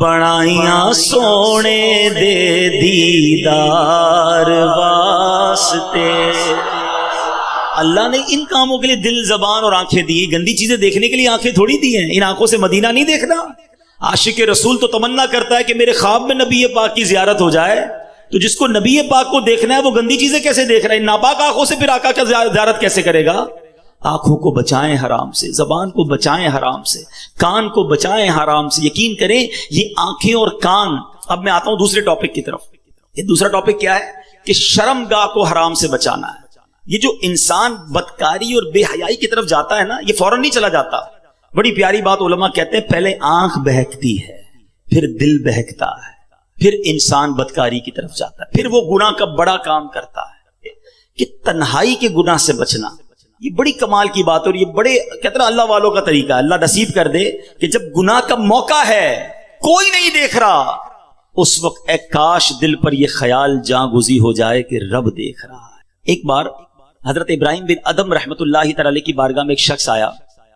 بڑھائیاں سونے دے دیدار واسطے۔ اللہ نے ان کاموں کے لیے دل، زبان اور آنکھیں دی، گندی چیزیں دیکھنے کے لیے آنکھیں تھوڑی دی ہیں۔ ان آنکھوں سے مدینہ نہیں دیکھنا۔ عاشق رسول تو تمنا کرتا ہے کہ میرے خواب میں نبی پاک کی زیارت ہو جائے، تو جس کو نبی پاک کو دیکھنا ہے وہ گندی چیزیں کیسے دیکھ رہا ہے؟ ان ناپاک آنکھوں سے پھر آقا کا زیارت کیسے کرے گا؟ آنکھوں کو بچائیں حرام سے، زبان کو بچائیں حرام سے، کان کو بچائیں حرام سے۔ یقین کریں یہ آنکھیں اور کان۔ اب میں آتا ہوں دوسرے ٹاپک کی طرف۔ یہ دوسرا ٹاپک کیا ہے کہ شرمگاہ کو حرام سے بچانا ہے۔ یہ جو انسان بدکاری اور بے حیائی کی طرف جاتا ہے نا، یہ فوراً نہیں چلا جاتا۔ بڑی پیاری بات علماء کہتے ہیں، پہلے آنکھ بہکتی ہے، پھر دل بہکتا ہے، پھر انسان بدکاری کی طرف جاتا ہے، پھر وہ گناہ کا بڑا کام کرتا ہے۔ کہ تنہائی کے گناہ سے بچنا یہ بڑی کمال کی بات ہے، اور یہ بڑے کہتے ہیں اللہ والوں کا طریقہ ہے۔ اللہ نصیب کر دے کہ جب گناہ کا موقع ہے، کوئی نہیں دیکھ رہا، اس وقت اے کاش دل پر یہ خیال جاں گزی ہو جائے کہ رب دیکھ رہا ہے۔ ایک بار حضرت ابراہیم بن ادم رحمت اللہ تعالی کی بارگاہ میں ایک شخص آیا،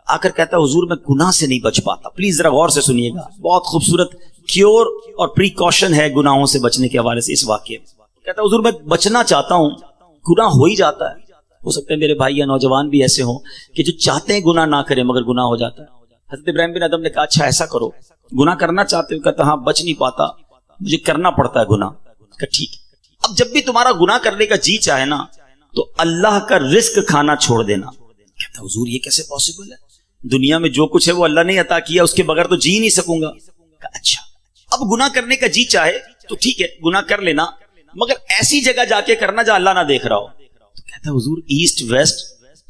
آ کر کہتا ہے حضور میں گناہ سے نہیں بچ پاتا۔ پلیز ذرا غور سے سنیے گا، بہت خوبصورت کیور اور پریکاشن ہے گناہوں سے بچنے کے حوالے سے اس واقعے میں۔ کہتا ہے حضور میں بچنا چاہتا ہوں، گناہ ہو ہی جاتا ہے۔ ہو سکتا ہے میرے بھائی یا نوجوان بھی ایسے ہوں کہ جو چاہتے ہیں گناہ نہ کریں مگر گناہ ہو جاتا ہے۔ حضرت ابراہیم بن ادم نے کہا اچھا ایسا کرو، گناہ کرنا چاہتے ہو؟ کہتا ہاں بچ نہیں پاتا، مجھے کرنا پڑتا ہے گناہ۔ کہا ٹھیک ہے، اب جب بھی تمہارا گناہ کرنے کا جی چاہے نا تو اللہ کا رزق کھانا چھوڑ دینا۔ کہتا حضور یہ کیسے پاسبل ہے؟ دنیا میں جو کچھ ہے وہ اللہ نے عطا کیا، اس کے بغیر تو جی نہیں سکوں گا۔ کہا اچھا اب گناہ کرنے کا جی چاہے تو ٹھیک ہے گناہ کر لینا، مگر ایسی جگہ جا کے کرنا جہاں اللہ نہ دیکھ رہا ہو۔ تو کہتا حضور east west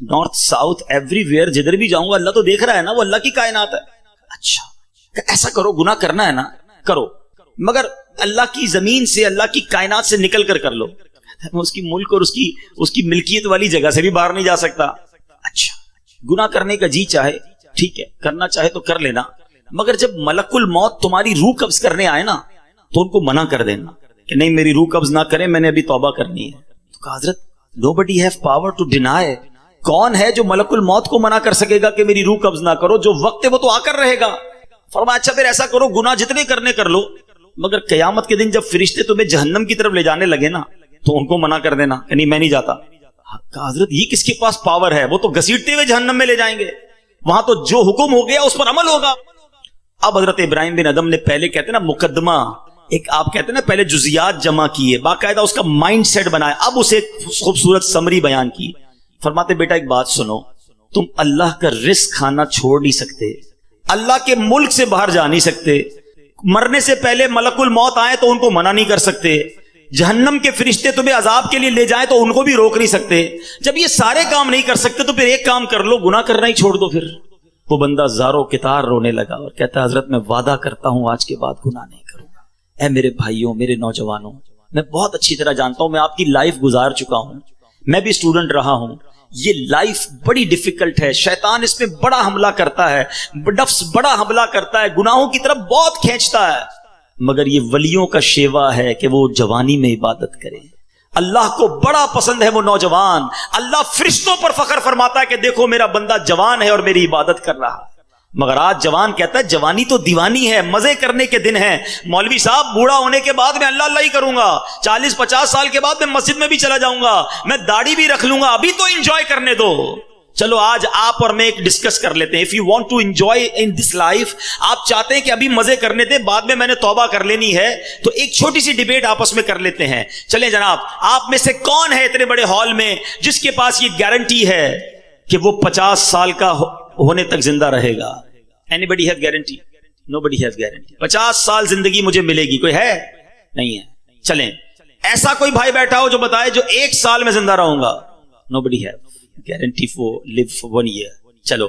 north south every where جدھر بھی جاؤں گا اللہ تو دیکھ رہا ہے نا، وہ اللہ کی کائنات ہے۔ اچھا ایسا کرو، گناہ کرنا ہے نا کرو، مگر اللہ کی زمین سے، اللہ کی کائنات سے نکل کر کر لو۔ میں اس کی ملک اور اس کی ملکیت والی جگہ سے بھی باہر نہیں جا سکتا۔ اچھا گناہ کرنے کا جی چاہے ٹھیک ہے، کرنا چاہے تو کر لینا، مگر جب ملک الموت تمہاری روح قبض کرنے آئے نا تو ان کو منع کر دینا کہ نہیں میری روح قبض نہ کریں، میں نے ابھی توبہ کرنی ہے۔ تو کہا حضرت nobody have power to deny، کون ہے جو ملک الموت کو منع کر سکے گا کہ میری روح قبض نہ کرو؟ جو وقت ہے وہ تو آ کر رہے گا۔ فرمایا اچھا پھر ایسا کرو گناہ جتنے کرنے کر لو، مگر قیامت کے دن جب فرشتے تمہیں جہنم کی طرف لے جانے لگے نا تو ان کو منع کر دینا کہ نہیں میں نہیں جاتا۔ کہا حضرت یہ کس کے پاس پاور ہے؟ وہ تو گھسیٹتے ہوئے جہنم میں لے جائیں گے، وہاں تو جو حکم ہو گیا اس پر عمل ہوگا۔ اب حضرت ابراہیم بن ادم نے پہلے کہتے نا مقدمہ، ایک آپ کہتے نا پہلے جزیات جمع کیے، باقاعدہ اس کا مائنڈ سیٹ بنایا، اب اسے خوبصورت سمری بیان کی۔ فرماتے بیٹا ایک بات سنو، تم اللہ کا رزق کھانا چھوڑ نہیں سکتے، اللہ کے ملک سے باہر جا نہیں سکتے، مرنے سے پہلے ملک الموت آئے تو ان کو منع نہیں کر سکتے، جہنم کے فرشتے تمہیں عذاب کے لیے لے جائیں تو ان کو بھی روک نہیں سکتے۔ جب یہ سارے کام نہیں کر سکتے تو پھر ایک کام کر لو، گناہ کرنا ہی چھوڑ دو۔ پھر وہ بندہ زاروں کتار رونے لگا اور کہتا حضرت میں وعدہ کرتا ہوں آج کے بعد گناہ نہیں کروں گا۔ اے میرے بھائیوں، میرے نوجوانوں، میں بہت اچھی طرح جانتا ہوں، میں آپ کی لائف گزار چکا ہوں، میں بھی اسٹوڈنٹ رہا ہوں، یہ لائف بڑی ڈیفیکلٹ ہے، شیطان اس میں بڑا حملہ کرتا ہے، نفس بڑا حملہ کرتا ہے، گناہوں کی طرف بہت کھینچتا ہے، مگر یہ ولیوں کا شیوا ہے کہ وہ جوانی میں عبادت کریں۔ اللہ کو بڑا پسند ہے وہ نوجوان، اللہ فرشتوں پر فخر فرماتا ہے کہ دیکھو میرا بندہ جوان ہے اور میری عبادت کر رہا ہے۔ مگر آج جوان کہتا ہے جوانی تو دیوانی ہے، مزے کرنے کے دن ہیں، مولوی صاحب بوڑھا ہونے کے بعد میں اللہ اللہ ہی کروں گا، 40-50 سال کے بعد میں مسجد میں بھی چلا جاؤں گا، میں داڑھی بھی رکھ لوں گا، ابھی تو انجوائے کرنے دو۔ چلو آج آپ اور میں ایک ڈسکس کر لیتے ہیں، if you want to enjoy in this life، آپ چاہتے ہیں کہ ابھی مزے کرنے دیں، بعد میں نے توبہ کر لینی ہے، تو ایک چھوٹی سی ڈیبیٹ آپس میں کر لیتے ہیں۔ چلیں جناب، آپ میں سے کون ہے اتنے بڑے ہال میں جس کے پاس یہ گارنٹی ہے کہ وہ 50 سال کا ہونے تک زندہ رہے گا؟ Anybody have guarantee? Nobody has guarantee۔ 50 سال زندگی مجھے ملے گی، کوئی ہے؟ نہیں ہے۔ چلیں ایسا کوئی بھائی بیٹھا ہو جو بتائے جو 1 سال میں زندہ رہوں گا؟ Nobody have guarantee for live for 1 year۔ چلو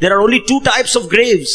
There are only two types of graves.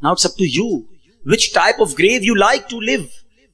Now it's up to you which type of grave you like to live.